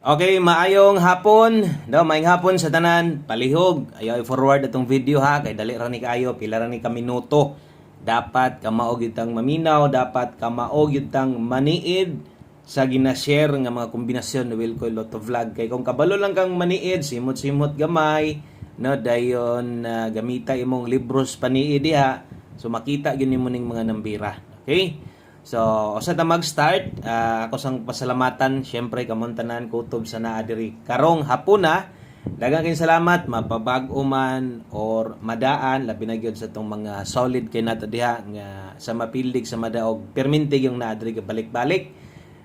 Okay, maayong hapon. No, maayong hapon sa tanan. Palihog. Ayaw i-forward itong video ha. Kay dali ra ni kayo. Pila ra ni ka minuto. Dapat ka maog yutang maminaw. Dapat ka maog yutang maniid sa gina-share nga mga kombinasyon na Wilcoy Lotto Vlog. Kay kung kabalo lang kang maniid, simot-simot gamay, no, dayon gamita imong libros paniid diha. So makita gyud nimo ning mga nambira. Okay? So, usa ta mag-start, ako sang pasalamatan, syempre kamon tanan kutob sa naa diri. Karong hapon na, daghang kayong salamat mapabag-o man or madaan labi na gyud sa tong mga solid kay nato diha nga sa mapildig sa madaog permintig yung naa diri balik-balik.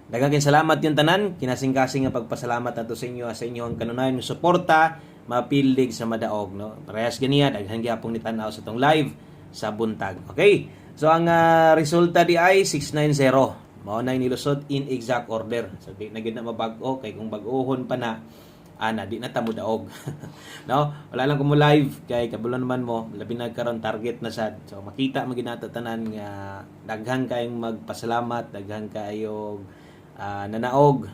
Daghang kayong salamat yung tanan, kinasing-kasing nga pagpasalamat nato sa inyo sa inyong kanunayon suporta mapildig sa madaog, no. Parehas ganiya daghang gyapon ni tan-aw sa tong live sa buntag. Okay? So ang resulta di ay 690. Mao na nilusot in exact order. So di na gid na mabag-o kay kung bag-ohon pa na di na ta mo daog. No? Wala lang ko mo live kay kabulon naman mo labi na karon target na sad. So makita maginato tanan nga daghang kayong magpasalamat, daghang kayong nanaog.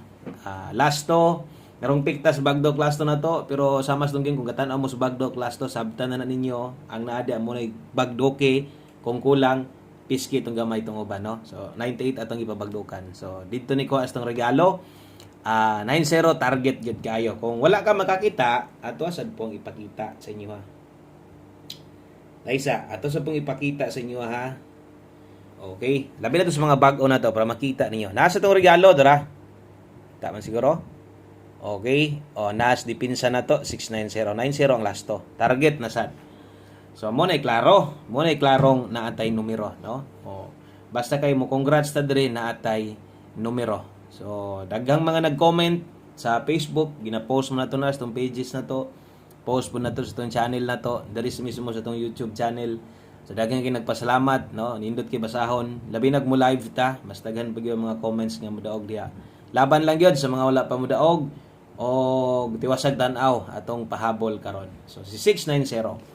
Lasto karong piktas bagdok lasto na to pero samas dungkin kung katan-aw mo sa bagdok lasto sabtan na ninyo ang naadi mo na bagdoke kung kulang piski itong gamay itong uban, no? So 98 atong ipabagdukan. So dito ni ko astong regalo 90 target gid kayo. Kung wala ka makakita ato sad pong ipakita sa inyo ha. Laisa, ato sa pong ipakita sa inyo ha. Okay, labi na to sa mga bag-o na to para makita ninyo. Nasa tong regalo dara. Tama siguro? Okay. O nas dipinsa na to 690 90 ang lasto. Target na sad. So mo na klarong naatay numero, no? O basta kay mo congrats ta diri naatay numero. So daghang mga nag-comment sa Facebook, gina-post mo na to na sa tong pages na to. Post po na to sa tong channel na to, diri mismo sa tong YouTube channel. So daghang kay nagpasalamat, no? Nindot kay basahon. Labi nag mo live ta, mas daghan pa gyud mga comments nga modaog diha. Laban lang gyud sa mga wala pa modaog o tiwasag tan-aw atong pahabol karon. So si 690.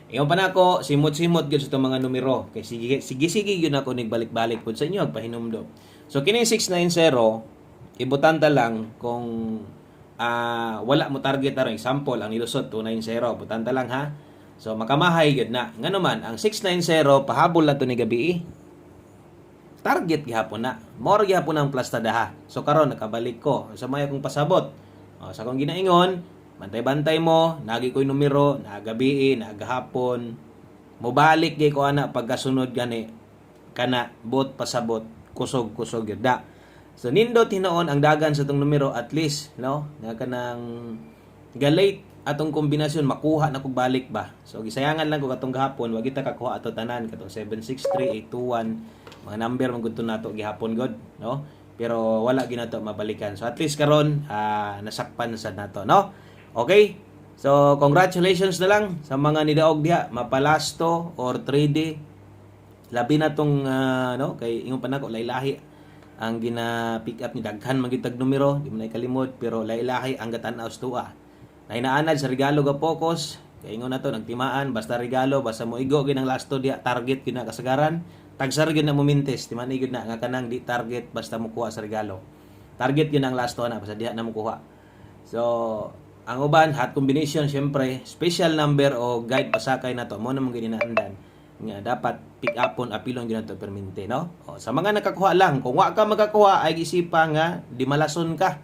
Ingon pa nako, simot-simot gyud sa itong mga numero. Kay sige gyud nako nigbalik-balik pud sa inyo pahinumdom. So kini 690 ibutanta lang kung wala mo target aron example ang nilusot 290 butanta lang ha. So makamahay gyud na. Ngano man ang 690 pahabol na to ni gabi. Target gihapon na. More gihapon ang plastada ha. So karon nakabalik ko sa may akong pasabot. Sa akong ginaingon bantay-bantay mo, nagi ko'y numero, nagabi, nagahapon. Mobalik gay ko ana pagkasunod gani kana bot pasabot, kusog-kusog gyud da. So nindot hinoon ang dagan sa tong numero at least, no? Nga kanang galate atong kombinasyon makuha na kog balik ba. So gisayangan lang ko katong gahapon, wa kita kakuha ato tanan katong 763821 mga number man gud nato gihapon god, no? Pero wala ginato mabalikan. So at least karon nasakpan sa nato, no? Okay? So, congratulations na lang sa mga nidaog diha, mapalasto or 3D. Labi na tong no, kay ingon pa nako laylahi ang gina-pick up ni daghan magitag numero, di mo na ikalimot pero laylahi ang gatan-aw tua. Nainaanad sa regalo ga focus, kay ingon na to nagtimaan basta regalo, basta mo igo ginang lasto diha, target gina kasagaran, tagsar gyud na mo mintes, timan igud na nga kanang di target basta mo kuha sa regalo. Target gyud ang lasto na basta diha na mo kuha. So, ang uban, hot combination, syempre, special number o guide pasakay na to. Mo na mong gininaandan. Nga, dapat pick upon, apilon yun na to perminte, no? O, sa mga nakakuha lang, kung wa ka makakuha, ay isipa nga, di malason ka.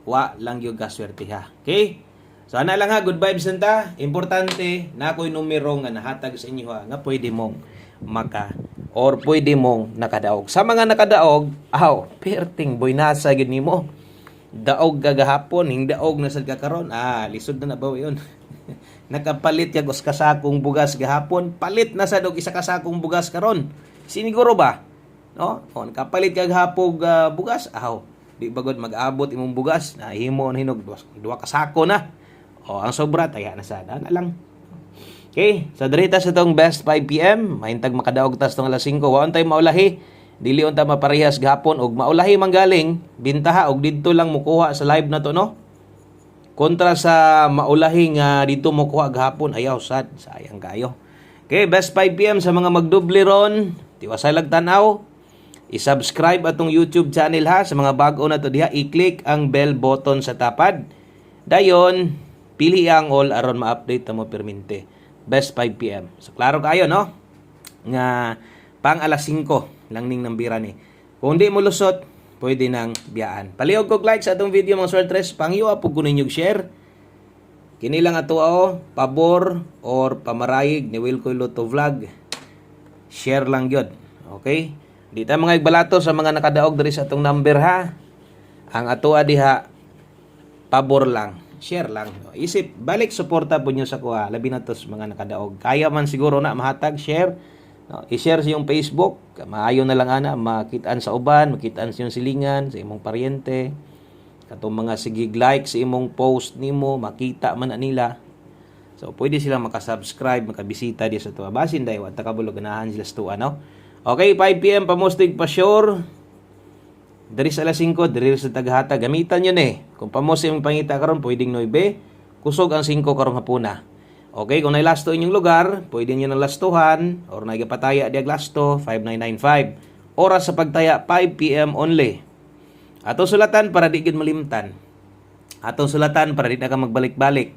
Wa lang yung kaswerte ha. Okay? So, ana lang ha, good vibes nanta. Importante, na ako'y numero nga nahatag sa inyo ha, nga pwede mong or pwede mong nakadaog. Sa mga nakadaog, perting boy nasa yun ni mo. Daog gagahapon, hing daog na sad kakaron. Lisod na ba yun? Nakapalit ya os kasakong bugas gahapon, palit na sad og isa kasakong bugas karon. Siniguro ba? No? O nakapalit kag hapog bugas, di bagod mag-abot imong bugas, nahimo na hinog duha ka sako na. O ang sobra taya na sad na lang. Okay, sa dirita sa tong best 5 PM, mahintag makadaog tas tong alas 5, wa untay maulahi. Dili unta maparehas gahapon og maulahi manggaling bintaha og didto lang mukuha sa live na to, no? Kontra sa maulahi nga dito mukuha gahapon, ayaw sad, sayang kayo. Okay, best 5 PM sa mga magdubli ron, tiwasay lag tan-aw. I-subscribe atong YouTube channel ha. Sa mga bago na to diha, i-click ang bell button sa tapad. Dayon, pili ang all aron ma-update ta mo permente. Best 5 PM. So klaro kayo no? Nga pang alas 5 lang ning nambira ni. Kung di mo lusot, pwede nang biyaan. Palihog kog like sa atong video mga Swertres. Panghiwa po kunin yung share. Kini lang ato pabor or pamarayig ni Wilcoy Lotto Vlog. Share lang yun. Okay? Di ta mga igbalato sa mga nakadaog diri sa atong number ha. Ang ato diha pabor lang. Share lang. Isip, balik suporta po nyo sa kuha. Labi na to sa mga nakadaog. Kaya man siguro na mahatag, share. No, i-share sa iyong Facebook, maayo na lang ana, makitaan sa uban, makitaan sa iyong silingan, sa imong paryente, katong mga sigig like sa imong post nimo, makita man na nila. So, pwede silang makasubscribe, makabisita di sa tuwa. Basin dayo, at takabulog, ganahan sila sa tuwa, no? Okay, 5 PM, pamustig pa sure. Dari sa alas 5, dari sa taghatag, gamitan yun eh. Kung pamustig mong pangita karon pwedeng 9, kusog ang 5 karong hapuna. Okay, kung nailasto inyong lugar, pwede nyo ng lastuhan or naigapataya diag lasto, 5995. Oras sa pagtaya, 5 PM only. Atong sulatan para di gid malimtan. Atong sulatan para di na ka magbalik-balik.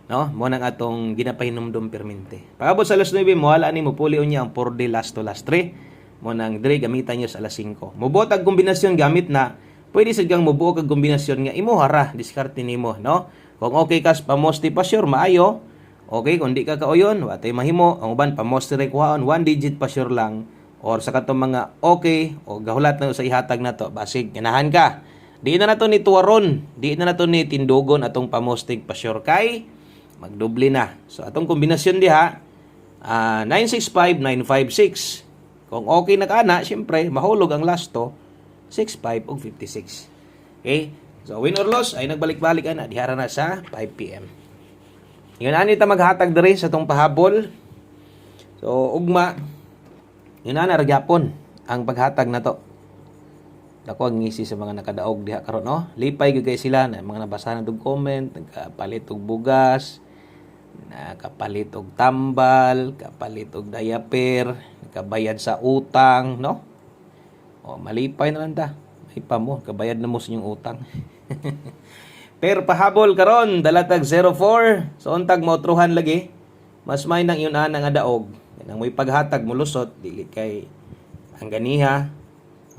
No? Mo nang atong ginapahinumdum permente. Pagabot sa alas 9, mo wala ni mo puli unya ang 4 day lasto last 3. Mo nang dire gamitan nyo sa alas 5. Mubuot ang kombinasyon gamit na, pwede sad kang mubuo kag kombinasyon nga imo hara, diskarte nimo, no? Kung okay kas pamosti pa sure maayo. Okay, kung di ka kauyon, watay mahimo, ang uban pamoste rin kuhaon, 1 digit pa sure lang, or sa katong mga okay, o gahulat na sa ihatag na to, basig, ganahan ka. Di na to ni tuwaron, di na to ni tindugon atong pamostig pa sure kay, magdoble na. So, atong kombinasyon diha, 965-956. Kung okay na ka na, syempre, mahulog ang last to, 65 o 56. Okay, so win or loss, ay nagbalik-balik na, dihara na sa 5 PM. Yun ani ta maghatag diri sa tong pahabol. So ugma yun na ragyapon ang paghatag na to. Dako ang ngisi sa mga nakadaog diha karon no. Lipay gyud kay sila na mga nabasahan og comment, nagkapalit og bugas, nakapalit og tambal, kapalit og diaper, nakabayad sa utang, no? O malipay na lang ta. May pa mo, kabayad na mo sa inyong utang. Pero pahabol karon dalatag 04. So untag mo truhan lagi. Mas may nang iyon nga daog. Nang may paghatag mulusot dili kay ang ganiha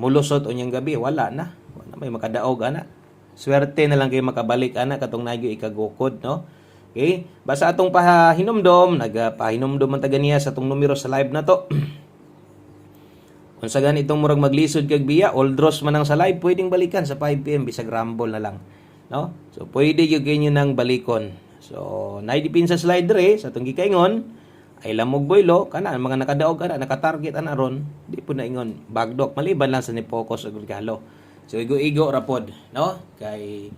mulusot unyang gabi wala na. Wala may makadaog ana. Swerte na lang kay makabalik ana katong nagyo ikagukod no. Okay? Basta atong pahinumdom, nagapahinumdom man ta ganiya sa atong numero sa live na to. Unsa ganitong murag maglisod kag biya, all draws man ang sa live, pwedeng balikan sa 5 PM bisag rumble na lang. No? So, pwede yung ganyan ng balikon. So, naidipin sa slider sa itong gikaingon, ay lamog boylo, kana, mga nakadaog kana, nakatarget ana ron, di po na ingon, bagdok, maliban lang sa ni-focus o gulgalo. So, igo-igo rapod, no? Kay,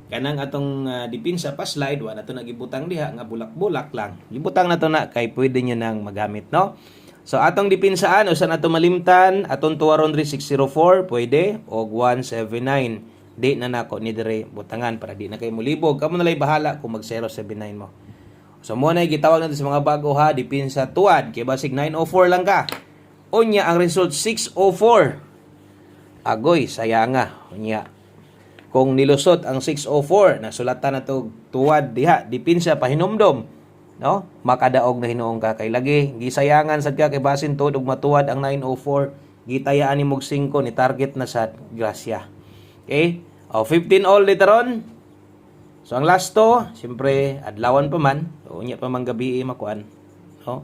kanang atong dipinsa pa slide, wala to nagibutang diha, nga bulak-bulak lang. Libutang na to na, kay pwede nyo nang magamit, no? So, atong dipinsaan, o saan ato malimtan, atong tuwaron 604, pwede, o 179. Di na nako ni dire butangan para di na kay mulibog. Kamo na lay bahala kung mag 079 mo. So mo na gitawag natin sa mga bago ha, dipin sa tuwad kay basig 904 lang ka. Unya ang result 604. Agoy sayanga unya. Kung nilusot ang 604, nasulatan na to tuwad diha, dipin sa pahinumdom, no? Makadaog na hinuong ka kay lagi gisayangan sad ka kay basin tuod og matuwad ang 904. Gitayaan ni mog 5 ni target na sa grasya. Okay? O, 15 all later on. So, ang last to, siyempre, adlawan pa man. So, unya pa mang gabi makuan. No?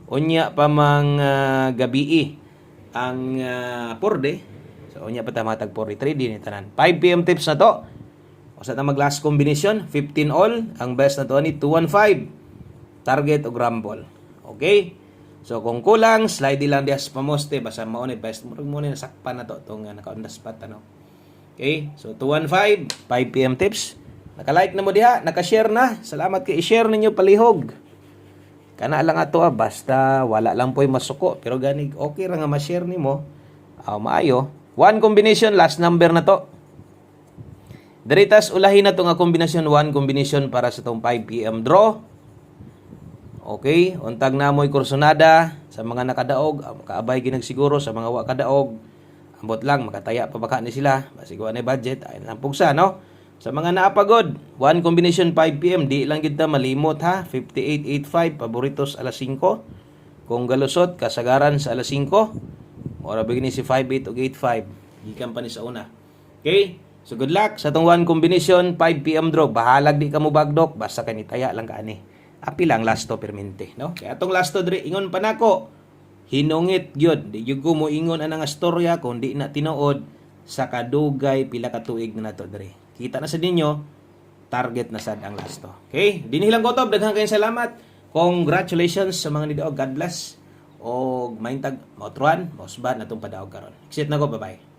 Unya pa mang gabi ang porde. So, unya pa tamatag 43 din itanan. 5 PM tips na to. O, sa mag last combination, 15 all. Ang best na to ni 215. Target o rumble. Okay? So, kung kulang, slide lang dias pamoste. Basta mauni, best mo rin nasakpan na to. Itong naka-on the spot, ano? Okay, so 215, 5 PM tips. Naka-like na mo diha, naka-share na. Salamat kay i-share ninyo palihog. Kana lang ato basta wala lang po'y masuko. Pero gani okay ra nga ma-share nimo. Maayo. One combination, last number na to. Diritas ulahin na to nga kombinasyon, one combination para sa tong 5 PM draw. Okay, untag na mo'y kursonada sa mga nakadaog, kaabay ginagsiguro sa mga wa kadaog. Ambot lang makataya pa baka ni sila. Basi ko na budget ay lang pugsa no. Sa mga naapagod, 1 combination 5 PM di lang gid ta malimot ha. 5885 paboritos alas 5. Kung galusot kasagaran sa alas 5. Ora bigni si 58 ug 85. Gikan pa ni sa una. Okay? So good luck sa tong 1 combination 5 PM draw. Bahalag di ka mo bagdok basta kay nitaya lang kaani. Api lang lasto permente, no? Kaya atong lasto dire ingon pa nako. Hinungit gyud, di gyud ko mo ingon anang istorya kung di na tinuod sa kadugay pila ka tuig na nato dire. Kita na sa ninyo, target na sad ang lasto. Okay? Dinhi lang Kotob, daghang kayong salamat. Congratulations sa mga nidaog. God bless. O maintag, mautruan, mausban natong padaog karon. Exit na ko, bye-bye.